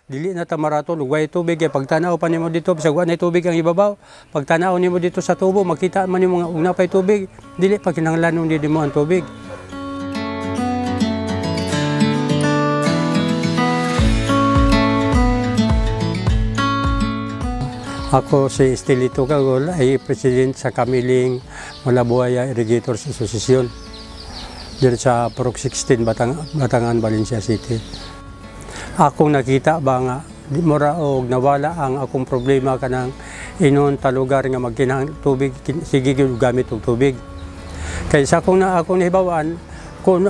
dili na ta maraton ug way tubig kay pagtanaw pa nimo dito bisag wa nay tubig ang ibabaw, pagtanaw nimo dito sa tubo makita man nimo nga ug napay tubig, dili pa kinahanglan di mo ang tubig. Ako si Estelito Cagol ay president sa Kamiling Malabuaya Irrigators Association dito sa Purok 16 Batangan, Valencia City. Akong nakita ba nga mura og nawala ang akong problema kanang inon talugar nga magkinahang tubig sige gyud gamit og tubig. Kaysa akong nahibawan kung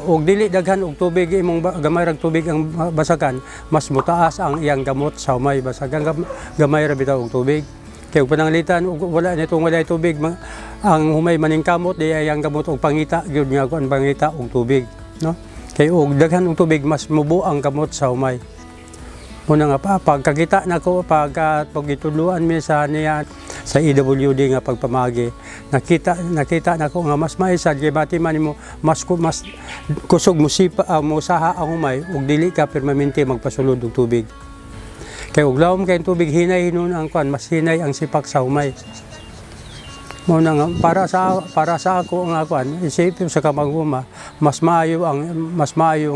og dili daghan og tubig imong gamay rag tubig ang basagan, mas mutaas ang iyang gamot sa humay basagan gamay ra bitaw og tubig. Kay ug pananglitan og wala nitong walay tubig ang humay maning kamot di iyang gamot og pangita gyud nga kuan pangita og tubig, no? Kay og daghan og tubig mas mubo ang gamot sa humay. Muna nga pagkakita nako pagitudluan mi sa niya sa EWD nga pagpamagi, nakita nako nga mas maisad kay bati man nimo mas kusog mo saha ang humay ug dili ka permanente magpasulod og tubig. Kay ug lawom kay tubig hinay hinon ang kuan mas hinay ang sipak sa humay. Muna nga para sa ako nga kuan isip sa kamaguma mas maayo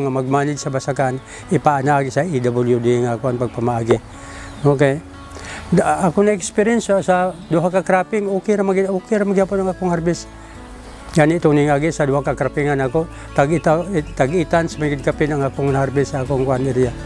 nga mag-manage sa basagan ipaanagi sa EWD nga kuan pagpamagi. Okay. Ako na experience sa duha ka cropping okay ra magyapon ang akong harvest. Gani itong ningagi sa duha ka croppingan ako tag-itan sa magid kapin ang akong harvest sa akong kuan area.